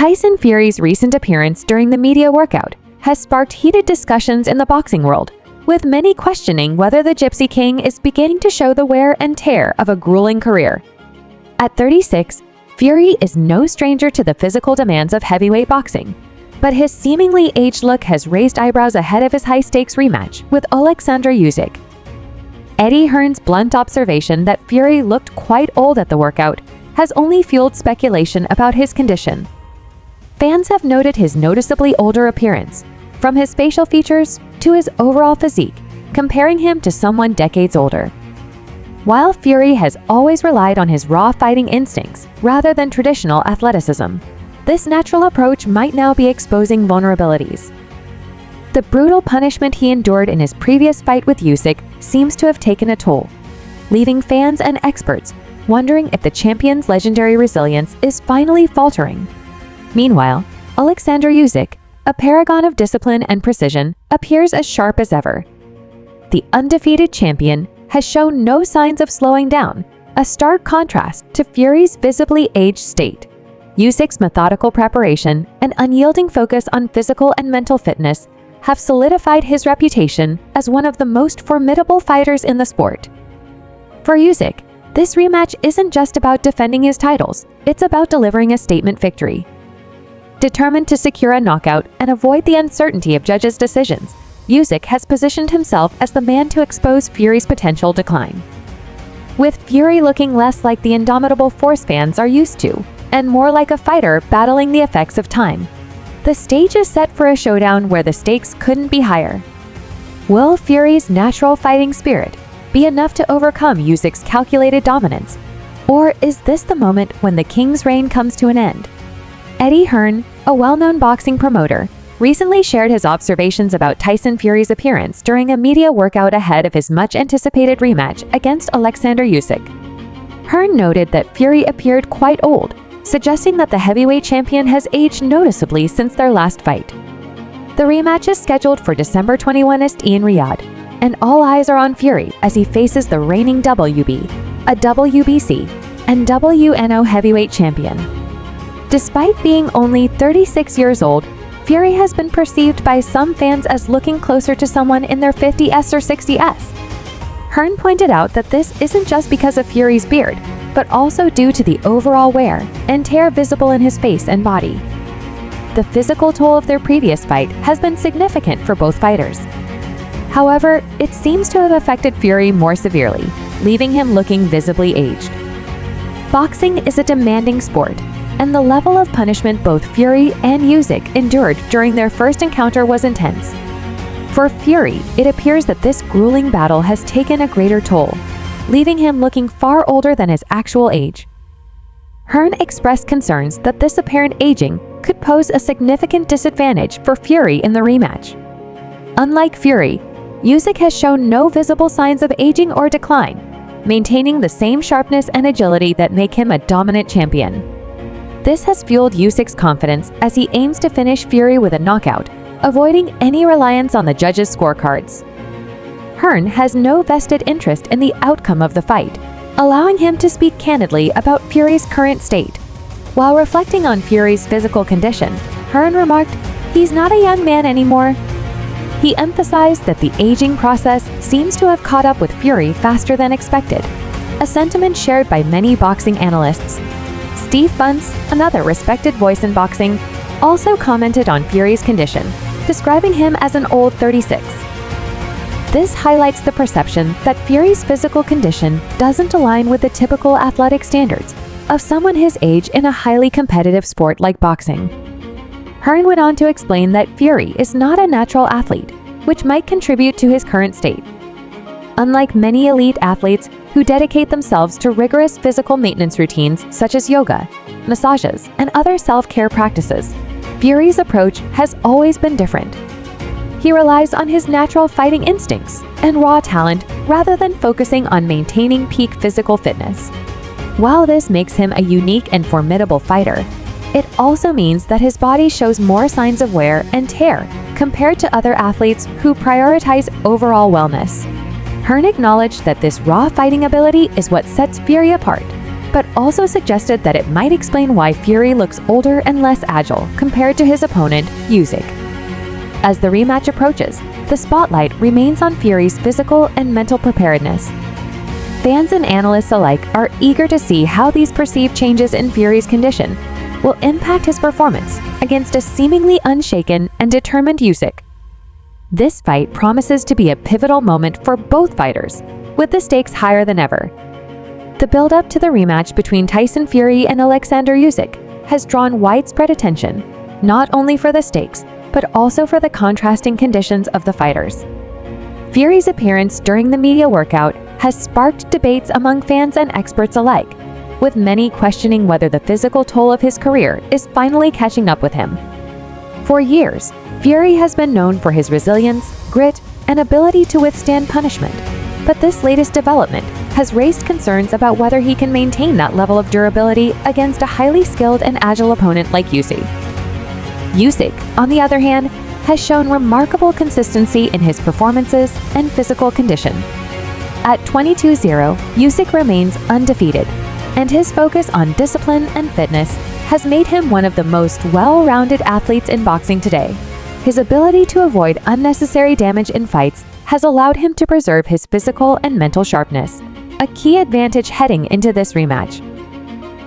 Tyson Fury's recent appearance during the media workout has sparked heated discussions in the boxing world, with many questioning whether the Gypsy King is beginning to show the wear and tear of a grueling career. At 36, Fury is no stranger to the physical demands of heavyweight boxing, but his seemingly aged look has raised eyebrows ahead of his high-stakes rematch with Alexander Usyk. Eddie Hearn's blunt observation that Fury looked quite old at the workout has only fueled speculation about his condition. Fans have noted his noticeably older appearance, from his facial features to his overall physique, comparing him to someone decades older. While Fury has always relied on his raw fighting instincts rather than traditional athleticism, this natural approach might now be exposing vulnerabilities. The brutal punishment he endured in his previous fight with Usyk seems to have taken a toll, leaving fans and experts wondering if the champion's legendary resilience is finally faltering. Meanwhile, Alexander Usyk, a paragon of discipline and precision, appears as sharp as ever. The undefeated champion has shown no signs of slowing down, a stark contrast to Fury's visibly aged state. Usyk's methodical preparation and unyielding focus on physical and mental fitness have solidified his reputation as one of the most formidable fighters in the sport. For Usyk, this rematch isn't just about defending his titles, it's about delivering a statement victory. Determined to secure a knockout and avoid the uncertainty of judges' decisions, Usyk has positioned himself as the man to expose Fury's potential decline. With Fury looking less like the indomitable force fans are used to, and more like a fighter battling the effects of time, the stage is set for a showdown where the stakes couldn't be higher. Will Fury's natural fighting spirit be enough to overcome Usyk's calculated dominance? Or is this the moment when the King's reign comes to an end? Eddie Hearn, a well-known boxing promoter, recently shared his observations about Tyson Fury's appearance during a media workout ahead of his much-anticipated rematch against Alexander Usyk. Hearn noted that Fury appeared quite old, suggesting that the heavyweight champion has aged noticeably since their last fight. The rematch is scheduled for December 21 in Riyadh, and all eyes are on Fury as he faces the reigning WB, a WBC, and WNO heavyweight champion. Despite being only 36 years old, Fury has been perceived by some fans as looking closer to someone in their 50s or 60s. Hearn pointed out that this isn't just because of Fury's beard, but also due to the overall wear and tear visible in his face and body. The physical toll of their previous fight has been significant for both fighters. However, it seems to have affected Fury more severely, leaving him looking visibly aged. Boxing is a demanding sport, and the level of punishment both Fury and Usyk endured during their first encounter was intense. For Fury, it appears that this grueling battle has taken a greater toll, leaving him looking far older than his actual age. Hearn expressed concerns that this apparent aging could pose a significant disadvantage for Fury in the rematch. Unlike Fury, Usyk has shown no visible signs of aging or decline, maintaining the same sharpness and agility that make him a dominant champion. This has fueled Usyk's confidence as he aims to finish Fury with a knockout, avoiding any reliance on the judges' scorecards. Hearn has no vested interest in the outcome of the fight, allowing him to speak candidly about Fury's current state. While reflecting on Fury's physical condition, Hearn remarked, "He's not a young man anymore." He emphasized that the aging process seems to have caught up with Fury faster than expected, a sentiment shared by many boxing analysts. Steve Bunce, another respected voice in boxing, also commented on Fury's condition, describing him as an old 36. This highlights the perception that Fury's physical condition doesn't align with the typical athletic standards of someone his age in a highly competitive sport like boxing. Hearn went on to explain that Fury is not a natural athlete, which might contribute to his current state. Unlike many elite athletes who dedicate themselves to rigorous physical maintenance routines such as yoga, massages, and other self-care practices, Fury's approach has always been different. He relies on his natural fighting instincts and raw talent rather than focusing on maintaining peak physical fitness. While this makes him a unique and formidable fighter, it also means that his body shows more signs of wear and tear compared to other athletes who prioritize overall wellness. Hearn acknowledged that this raw fighting ability is what sets Fury apart, but also suggested that it might explain why Fury looks older and less agile compared to his opponent, Usyk. As the rematch approaches, the spotlight remains on Fury's physical and mental preparedness. Fans and analysts alike are eager to see how these perceived changes in Fury's condition will impact his performance against a seemingly unshaken and determined Usyk. This fight promises to be a pivotal moment for both fighters, with the stakes higher than ever. The build-up to the rematch between Tyson Fury and Alexander Usyk has drawn widespread attention, not only for the stakes, but also for the contrasting conditions of the fighters. Fury's appearance during the media workout has sparked debates among fans and experts alike, with many questioning whether the physical toll of his career is finally catching up with him. For years, Fury has been known for his resilience, grit, and ability to withstand punishment, but this latest development has raised concerns about whether he can maintain that level of durability against a highly skilled and agile opponent like Usyk. Usyk, on the other hand, has shown remarkable consistency in his performances and physical condition. At 22-0, Usyk remains undefeated, and his focus on discipline and fitness has made him one of the most well-rounded athletes in boxing today. His ability to avoid unnecessary damage in fights has allowed him to preserve his physical and mental sharpness, a key advantage heading into this rematch.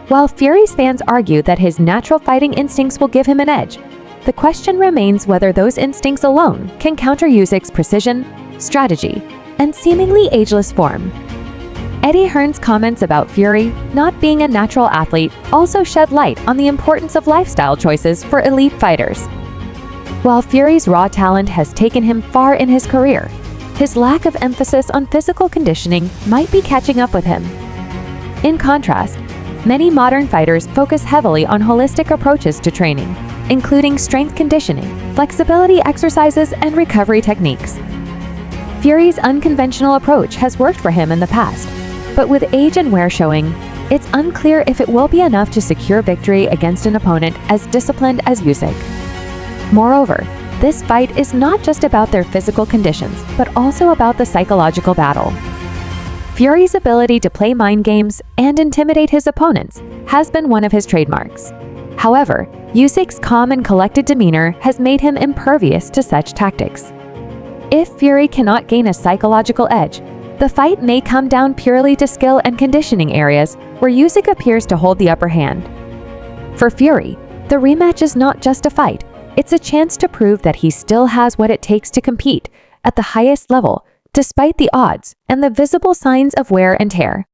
While Fury's fans argue that his natural fighting instincts will give him an edge, the question remains whether those instincts alone can counter Usyk's precision, strategy, and seemingly ageless form. Eddie Hearn's comments about Fury not being a natural athlete also shed light on the importance of lifestyle choices for elite fighters. While Fury's raw talent has taken him far in his career, his lack of emphasis on physical conditioning might be catching up with him. In contrast, many modern fighters focus heavily on holistic approaches to training, including strength conditioning, flexibility exercises, and recovery techniques. Fury's unconventional approach has worked for him in the past, but with age and wear showing, it's unclear if it will be enough to secure victory against an opponent as disciplined as Usyk. Moreover, this fight is not just about their physical conditions, but also about the psychological battle. Fury's ability to play mind games and intimidate his opponents has been one of his trademarks. However, Usyk's calm and collected demeanor has made him impervious to such tactics. If Fury cannot gain a psychological edge, the fight may come down purely to skill and conditioning areas where Usyk appears to hold the upper hand. For Fury, the rematch is not just a fight, it's a chance to prove that he still has what it takes to compete at the highest level, despite the odds and the visible signs of wear and tear.